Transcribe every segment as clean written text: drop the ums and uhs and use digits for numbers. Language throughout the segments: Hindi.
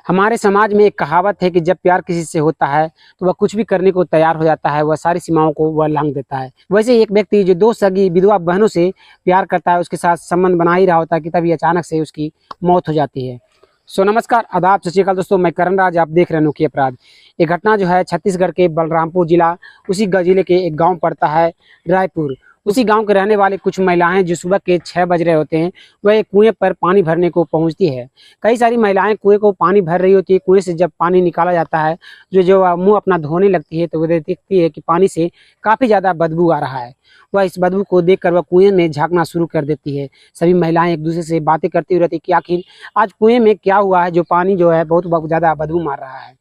हमारे समाज में एक कहावत है कि जब प्यार किसी से होता है तो वह कुछ भी करने को तैयार हो जाता है, वह सारी सीमाओं को वह लांघ देता है। वैसे एक व्यक्ति जो दो सगी विधवा बहनों से प्यार करता है, उसके साथ संबंध बना ही रहा होता है कि तभी अचानक से उसकी मौत हो जाती है। नमस्कार, आदाब, सत श्री अकाल दोस्तों, मैं करण राज, आप देख रहे हैं अनोखी अपराध। ये घटना जो है छत्तीसगढ़ के बलरामपुर जिला, उसी जिले के एक गाँव पड़ता है रायपुर। उसी गांव के रहने वाले कुछ महिलाएं जो सुबह के 6 बज रहे होते हैं, वह एक कुएं पर पानी भरने को पहुंचती है। कई सारी महिलाएं कुएं को पानी भर रही होती है। कुएं से जब पानी निकाला जाता है, जो मुंह अपना धोने लगती है, तो वह देखती है कि पानी से काफ़ी ज़्यादा बदबू आ रहा है। वह इस बदबू को देखकर वह कुएं में झांकना शुरू कर देती है। सभी महिलाएं एक दूसरे से बातें करती हुई रहती कि आखिर आज कुएं में क्या हुआ है, जो पानी जो है बहुत ज़्यादा बदबू मार रहा है।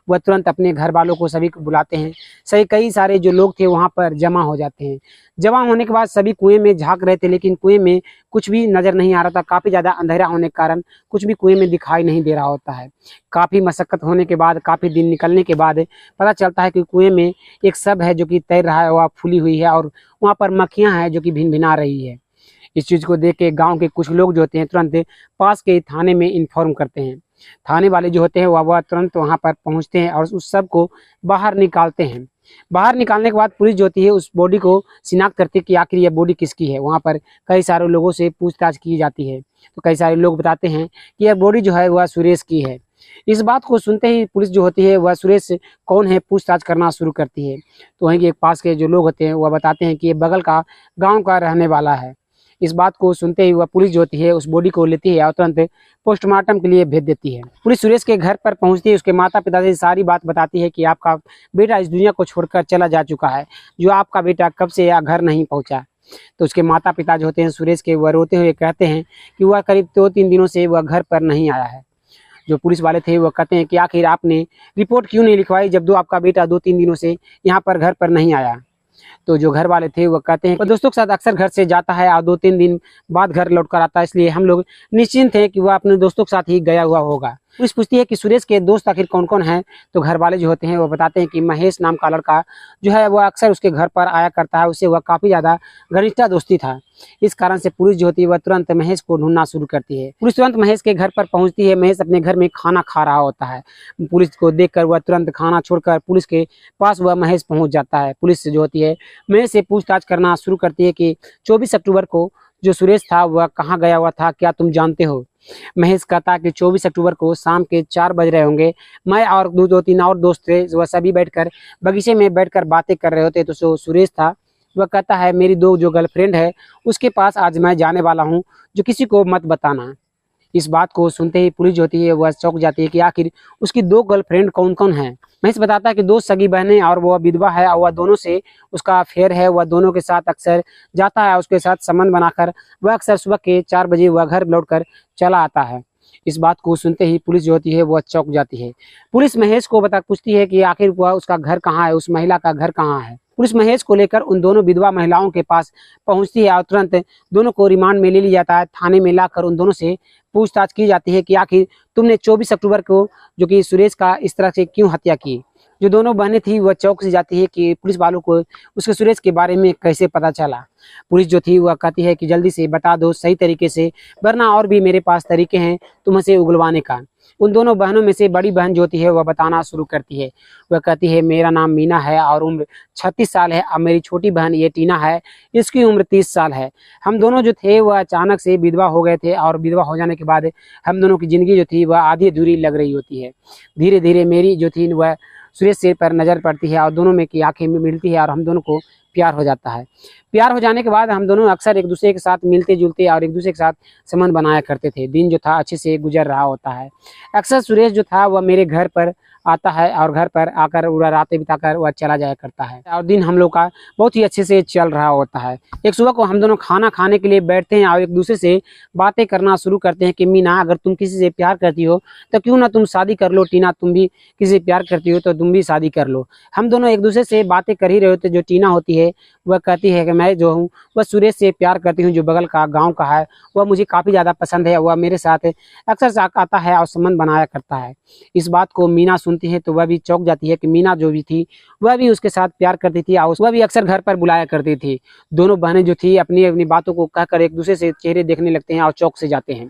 वह तुरंत अपने घर वालों को सभी को बुलाते हैं। कई सारे जो लोग थे वहाँ पर जमा हो जाते हैं। जमा होने के बाद सभी कुएं में झांक रहे थे, लेकिन कुएं में कुछ भी नज़र नहीं आ रहा था। काफ़ी ज़्यादा अंधेरा होने के कारण कुछ भी कुएं में दिखाई नहीं दे रहा होता है। काफ़ी मशक्क़त होने के बाद, काफ़ी दिन निकलने के बाद पता चलता है कि कुएं में एक शव है जो कि तैर रहा है, वह फूली हुई है, और वहाँ पर मक्खियाँ हैं जो कि भिनभिना रही है। इस चीज़ को देख के गाँव के कुछ लोग जो होते हैं तुरंत पास के थाने में इन्फॉर्म करते हैं। थाने वाले जो होते हैं वह तुरंत वहां पर पहुंचते हैं और उस सब को बाहर निकालते हैं। बाहर निकालने के बाद पुलिस जो होती है उस बॉडी को शिनाख्त करती है कि आखिर यह बॉडी किसकी है। वहां पर कई सारे लोगों से पूछताछ की जाती है, तो कई सारे लोग बताते हैं कि यह बॉडी जो है वह सुरेश की है। इस बात को सुनते ही पुलिस जो होती है वह सुरेश कौन है पूछताछ करना शुरू करती है। तो वहीं के पास के जो लोग होते हैं वह बताते हैं कि ये बगल का गाँव का रहने वाला है। इस बात को सुनते ही वह पुलिस जो होती है उस बॉडी को लेती है और तुरंत पोस्टमार्टम के लिए भेज देती है। पुलिस सुरेश के घर पर पहुंचती है, उसके माता पिता से सारी बात बताती है कि आपका बेटा इस दुनिया को छोड़कर चला जा चुका है, जो आपका बेटा कब से या घर नहीं पहुंचा। तो उसके माता पिता जो होते हैं सुरेश के, वह रोते हुए कहते हैं कि वह करीब 2-3 दिनों से वह घर पर नहीं आया है। जो पुलिस वाले थे वह कहते हैं कि आखिर आपने रिपोर्ट क्यों नहीं लिखवाई, जब आपका बेटा 2-3 दिनों से यहाँ पर घर पर नहीं आया। तो जो घर वाले थे वो कहते हैं कि दोस्तों के साथ अक्सर घर से जाता है और 2-3 दिन बाद घर लौट कर आता है, इसलिए हम लोग निश्चिंत हैं कि वह अपने दोस्तों के साथ ही गया हुआ होगा। पुलिस पूछती है कि सुरेश के दोस्त आखिर कौन कौन हैं। तो घर वाले जो होते हैं वो बताते हैं कि महेश नाम का लड़का जो है वह अक्सर उसके घर पर आया करता है, उससे वह काफ़ी ज़्यादा घनिष्ठा दोस्ती था। इस कारण से पुलिस जो होती है वह तुरंत महेश को ढूंढना शुरू करती है। पुलिस तुरंत महेश के घर पर पहुंचती है। महेश अपने घर में खाना खा रहा होता है। पुलिस को देखकर वह तुरंत खाना छोड़कर पुलिस के पास वह महेश पहुंच जाता है। पुलिस जो होती है महेश से पूछताछ करना शुरू करती है कि 24 अक्टूबर को जो सुरेश था वह कहाँ गया हुआ था, क्या तुम जानते हो। महेश कहता है कि 24 अक्टूबर को शाम के 4 बज रहे होंगे, मैं और 2-3 और दोस्त थे, वह सभी बैठकर बगीचे में बैठकर बातें कर रहे होते। तो जो सुरेश था वह कहता है मेरी 2 जो गर्लफ्रेंड है उसके पास आज मैं जाने वाला हूँ, जो किसी को मत बताना। इस बात को सुनते ही पुलिस जो होती है वह चौंक जाती है कि आखिर उसकी 2 गर्लफ्रेंड कौन कौन है। महेश बताता है कि 2 सगी बहनें और वह विधवा है, और वह दोनों से उसका अफेयर है। वह दोनों के साथ अक्सर जाता है, उसके साथ संबंध बनाकर वह अक्सर सुबह के 4 बजे वह घर लौटकर चला आता है। इस बात को सुनते ही पुलिस जो होती है वह चौंक जाती है। पुलिस महेश को पूछती है कि आखिर वह उसका घर कहाँ है, उस महिला का घर कहाँ है। पुलिस महेश को लेकर उन दोनों विधवा महिलाओं के पास पहुंचती है और तुरंत दोनों को रिमांड में ले लिया जाता है। थाने में लाकर उन दोनों से पूछताछ की जाती है कि आखिर तुमने 24 अक्टूबर को जो कि सुरेश का इस तरह से क्यों हत्या की। जो दोनों बहनें थी वह चौंक से जाती है कि पुलिस वालों को उसके सुरेश के बारे में कैसे पता चला। पुलिस जो थी वह कहती है कि जल्दी से बता दो सही तरीके से, वरना और भी मेरे पास तरीके हैं तुम्हें उगलवाने का। उन दोनों बहनों में से बड़ी बहन जो होती है वह बताना शुरू करती है। वह कहती है मेरा नाम मीना है और उम्र 36 साल है, और मेरी छोटी बहन ये टीना है, इसकी उम्र 30 साल है। हम दोनों जो थे वह अचानक से विधवा हो गए थे, और विधवा हो जाने के बाद हम दोनों की ज़िंदगी जो थी वह आधी अधूरी लग रही होती है। धीरे धीरे मेरी जो थी वह सुरेश से पर नज़र पड़ती है और दोनों में की आंखें मिलती है और हम दोनों को प्यार हो जाता है। प्यार हो जाने के बाद हम दोनों अक्सर एक दूसरे के साथ मिलते जुलते और एक दूसरे के साथ संबंध बनाया करते थे। दिन जो था अच्छे से गुजर रहा होता है। अक्सर सुरेश जो था वह मेरे घर पर आता है और घर पर आकर पूरा रातें बिताकर वह चला जाया करता है, और दिन हम लोग का बहुत ही अच्छे से चल रहा होता है। एक सुबह को हम दोनों खाना खाने के लिए बैठते हैं और एक दूसरे से बातें करना शुरू करते हैं कि मीना अगर तुम किसी से प्यार करती हो तो क्यों ना तुम शादी कर लो, टीना तुम भी किसी से प्यार करती हो तो तुम भी शादी कर लो। हम दोनों एक दूसरे से बातें कर ही रहे होते। जो टीना होती है वह कहती है कि मैं जो हूँ वह सुरेश से प्यार करती हूँ, जो बगल का गाँव का है, वह मुझे काफ़ी ज़्यादा पसंद है, वह मेरे साथ अक्सर आता है और संबंध बनाया करता है। इस बात को मीना सुनती सुनती है तो वह भी चौंक जाती है कि मीना जो भी थी वह भी उसके साथ प्यार करती थी और वह भी अक्सर घर पर बुलाया करती थी। दोनों बहनें जो थी अपनी अपनी बातों को कहकर एक दूसरे से चेहरे देखने लगते हैं और चौंक से जाते हैं।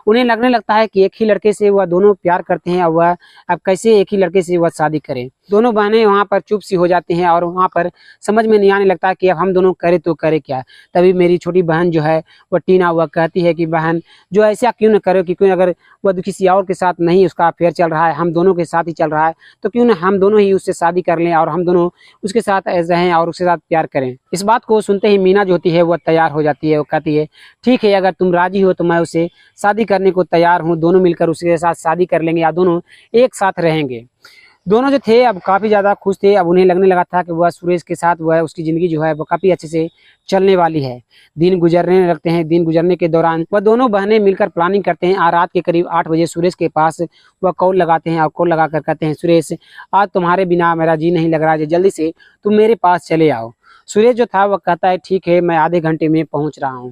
उन्हें लगने लगता है कि एक ही लड़के से वह दोनों प्यार करते हैं और वह अब कैसे एक ही लड़के से वह शादी करें। दोनों बहनें वहाँ पर चुप सी हो जाती हैं और वहाँ पर समझ में नहीं आने लगता है कि अब हम दोनों करें तो करें क्या। तभी मेरी छोटी बहन जो है वह टीना वह कहती है कि बहन जो ऐसा क्यों न करो कि क्यों अगर वह किसी और के साथ नहीं उसका अफेयर चल रहा है, हम दोनों के साथ ही चल रहा है, तो क्यों ना हम दोनों ही उससे शादी कर लें और हम दोनों उसके साथ रहें और उसके साथ प्यार करें। इस बात को सुनते ही मीना जो होती है वह तैयार हो जाती है। वो कहती है ठीक है, अगर तुम राजी हो तो मैं उसे शादी करने को तैयार हूँ, दोनों मिलकर उसके साथ शादी कर लेंगे या दोनों एक साथ रहेंगे। दोनों जो थे अब काफ़ी ज़्यादा खुश थे। अब उन्हें लगने लगा था कि वह सुरेश के साथ वह उसकी ज़िंदगी जो है वो काफ़ी अच्छे से चलने वाली है। दिन गुजरने लगते हैं। दिन गुजरने के दौरान वह दोनों बहनें मिलकर प्लानिंग करते हैं। रात के करीब 8 बजे सुरेश के पास वह कॉल लगाते हैं और कॉल लगाकर कहते हैं सुरेश, आज तुम्हारे बिना मेरा जी नहीं लग रहा है, जल्दी से तुम मेरे पास चले आओ। सुरेश जो था वह कहता है ठीक है, मैं आधे घंटे में पहुंच रहा हूं।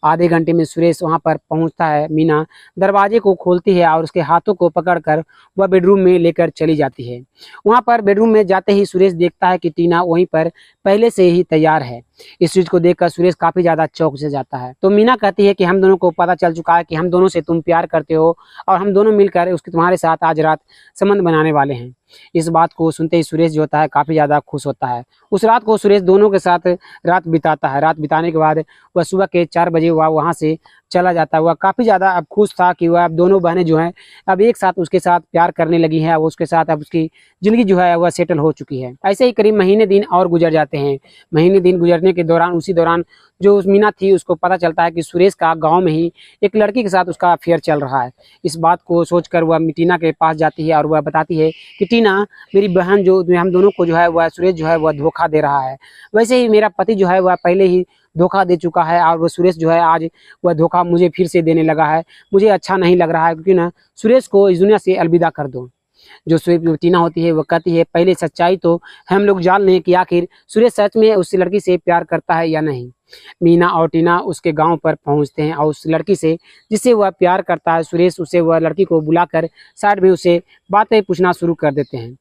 आधे घंटे में सुरेश वहां पर पहुंचता है। मीना दरवाजे को खोलती है और उसके हाथों को पकड़कर वह बेडरूम में लेकर चली जाती है। वहां पर बेडरूम में जाते ही सुरेश देखता है कि टीना वहीं पर पहले से ही तैयार है। इस चीज को देखकर सुरेश काफी ज्यादा चौंक से जाता है। तो मीना कहती है कि हम दोनों को पता चल चुका है कि हम दोनों से तुम प्यार करते हो और हम दोनों मिलकर उसके तुम्हारे साथ आज रात संबंध बनाने वाले हैं। इस बात को सुनते ही सुरेश जो होता है काफी ज्यादा खुश होता है। उस रात को सुरेश दोनों के साथ रात बिताता है। रात बिताने के बाद वह सुबह के 4 बजे वह वहां से चला जाता है। वह काफी ज्यादा अब खुश था कि वह अब दोनों बहनें जो हैं अब एक साथ उसके साथ प्यार करने लगी हैं। वो उसके साथ अब उसकी जिंदगी जो है वह सेटल हो चुकी है। ऐसे ही करीब महीने दिन और गुजर जाते हैं। महीने दिन गुजरने के दौरान उसी दौरान जो उस मीना थी उसको पता चलता है कि सुरेश का गाँव में ही एक लड़की के साथ उसका अफेयर चल रहा है। इस बात को सोचकर वह टीना के पास जाती है और वह बताती है कि टीना, मेरी बहन जो हम दोनों को जो है वह सुरेश जो है वह धोखा दे रहा है। वैसे ही मेरा पति जो है वह पहले ही धोखा दे चुका है और वह सुरेश जो है आज वह धोखा मुझे फिर से देने लगा है। मुझे अच्छा नहीं लग रहा है, क्योंकि ना सुरेश को इस दुनिया से अलविदा कर दो। जो टीना होती है वह कहती है पहले सच्चाई तो हम लोग जान लें कि आखिर सुरेश सच में उस लड़की से प्यार करता है या नहीं। मीना और टीना उसके गांव पर पहुंचते हैं और उस लड़की से जिससे वह प्यार करता है सुरेश, उसे वह लड़की को बुलाकर साइड में उसे बातें पूछना शुरू कर देते हैं।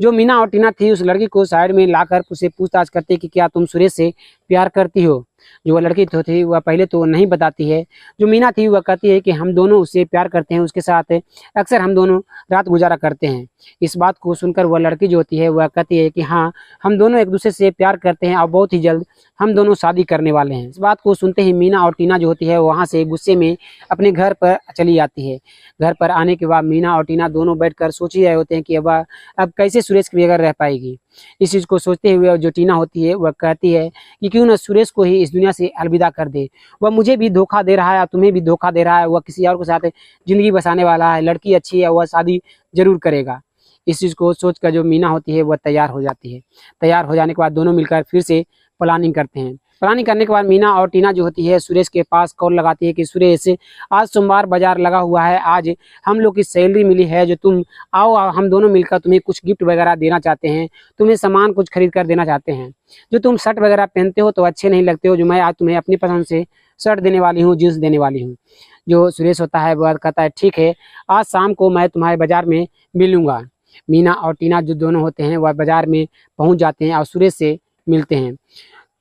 जो मीना और टीना थी उस लड़की को साइड में लाकर उसे पूछताछ करते कि क्या तुम सुरेश से प्यार करती हो। जो वह लड़की तो थी वह पहले तो नहीं बताती है। जो मीना थी वह कहती है कि हम दोनों उससे प्यार करते हैं, उसके साथ अक्सर हम दोनों रात गुजारा करते हैं। इस बात को सुनकर वह लड़की जो होती है वह कहती है कि हाँ, हम दोनों एक दूसरे से प्यार करते हैं और बहुत ही जल्द हम दोनों शादी करने वाले हैं। इस बात को सुनते ही मीना और टीना जो होती है वहाँ से गुस्से में अपने घर पर चली आती है। घर पर आने के बाद मीना और टीना दोनों बैठकर सोच ही रहे होते हैं कि अब कैसे सुरेश के बगैर रह पाएगी। इस चीज़ को सोचते हुए जो टीना होती है वह कहती है कि क्यों ना सुरेश को ही इस दुनिया से अलविदा कर दे। वह मुझे भी धोखा दे रहा है और तुम्हें भी धोखा दे रहा है। वह किसी और के साथ जिंदगी बसाने वाला है, लड़की अच्छी है, वह शादी जरूर करेगा। इस चीज़ को सोचकर जो मीना होती है वह तैयार हो जाती है। तैयार हो जाने के बाद दोनों मिलकर फिर से प्लानिंग करते हैं। प्लानिंग करने के बाद मीना और टीना जो होती है सुरेश के पास कॉल लगाती है कि सुरेश, आज सोमवार बाजार लगा हुआ है, आज हम लोग की सैलरी मिली है, जो तुम आओ हम दोनों मिलकर तुम्हें कुछ गिफ्ट वगैरह देना चाहते हैं, तुम्हें सामान कुछ खरीद कर देना चाहते हैं। जो तुम शर्ट वगैरह पहनते हो तो अच्छे नहीं लगते हो, जो मैं आज तुम्हें अपनी पसंद से शर्ट देने वाली हूँ, जींस देने वाली हूँ। जो सुरेश होता है वह कहता है ठीक है, आज शाम को मैं तुम्हारे बाजार में मिलूंगा। मीना और टीना जो दोनों होते हैं वह बाजार में पहुँच जाते हैं और सुरेश से मिलते हैं।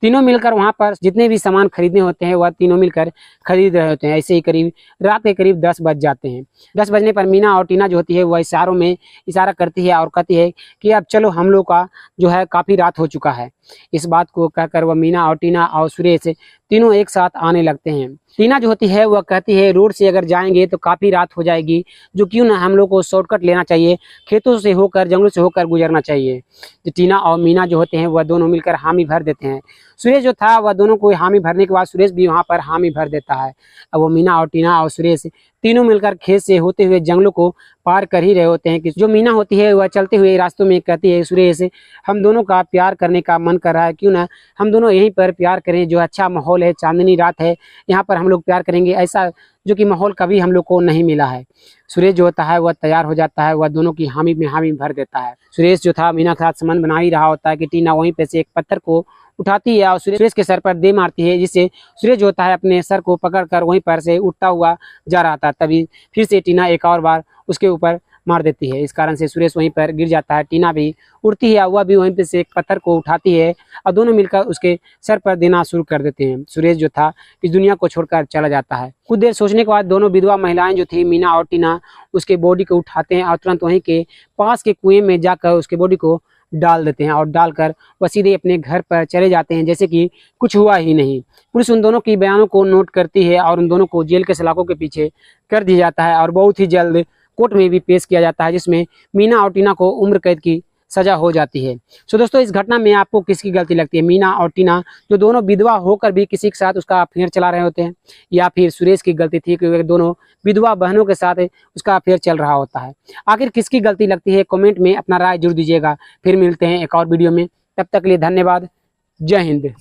तीनों मिलकर वहां पर जितने भी सामान खरीदने होते हैं वह तीनों मिलकर खरीद रहे होते हैं। ऐसे ही करीब रात के करीब 10 बज जाते हैं। 10 बजने पर मीना और टीना जो होती है वह इशारों में इशारा करती है और कहती है कि अब चलो, हम लोग का जो है काफ़ी रात हो चुका है। इस बात को कहकर वह मीना और टीना और सुरेश तीनों एक साथ आने लगते हैं। टीना जो होती है वह कहती है रोड से अगर जाएंगे तो काफ़ी रात हो जाएगी, जो क्यों ना हम लोग को शॉर्टकट लेना चाहिए, खेतों से होकर जंगलों से होकर गुजरना चाहिए। तो टीना और मीना जो होते हैं वह दोनों मिलकर हामी भर देते हैं। सुरेश जो था वह दोनों को हामी भरने के बाद सुरेश भी वहाँ पर हामी भर देता है। अब वो मीना और टीना और सुरेश तीनों मिलकर खेत से होते हुए जंगलों को पार कर ही रहे होते हैं कि जो मीना होती है वह चलते हुए रास्तों में कहती है सुरेश, हम दोनों का प्यार करने का मन कर रहा है, क्यों ना हम दोनों यहीं पर प्यार करें, जो अच्छा माहौल है, चांदनी रात है, यहाँ पर हम लोग प्यार करेंगे, ऐसा जो कि माहौल कभी हम लोग को नहीं मिला है। सुरेश जो होता है वह तैयार हो जाता है, वह दोनों की हामी में हामी भर देता है। सुरेश जो था मीना के साथ संबंध बना ही रहा होता है कि टीना वहीं पे से एक पत्थर को उठाती है और सुरेश के सर पर दे मारती है, जिससे सुरेश जो होता है अपने सर को पकड़कर वहीं पर से उठता हुआ जा रहा था। तभी फिर से टीना एक और बार उसके ऊपर मार देती है। इस कारण से सुरेश वहीं पर गिर जाता है। टीना भी उड़ती है, वह भी वहीं पे से एक पत्थर को उठाती है और दोनों मिलकर उसके सर पर देना शुरू कर देते हैं। सुरेश जो था इस दुनिया को छोड़कर चला जाता है। कुछ देर सोचने के बाद दोनों विधवा महिलाएं जो थी मीना और टीना उसके बॉडी को उठाते हैं और तुरंत वहीं के पास के कुएं में जाकर उसके बॉडी को डाल देते हैं और डालकर वह सीधे अपने घर पर चले जाते हैं जैसे कि कुछ हुआ ही नहीं। पुलिस उन दोनों की बयानों को नोट करती है और उन दोनों को जेल के सलाखों के पीछे कर दिया जाता है और बहुत ही जल्द कोर्ट में भी पेश किया जाता है, जिसमें मीना और टीना को उम्र कैद की सजा हो जाती है। सो दोस्तों, इस घटना में आपको किसकी गलती लगती है? मीना और टीना जो दोनों विधवा होकर भी किसी के साथ उसका अफेयर चला रहे होते हैं, या फिर सुरेश की गलती थी कि वे दोनों विधवा बहनों के साथ उसका अफेयर चल रहा होता है? आखिर किसकी गलती लगती है? कमेंट में अपना राय जरूर दीजिएगा। फिर मिलते हैं एक और वीडियो में, तब तक के लिए धन्यवाद। जय हिंद।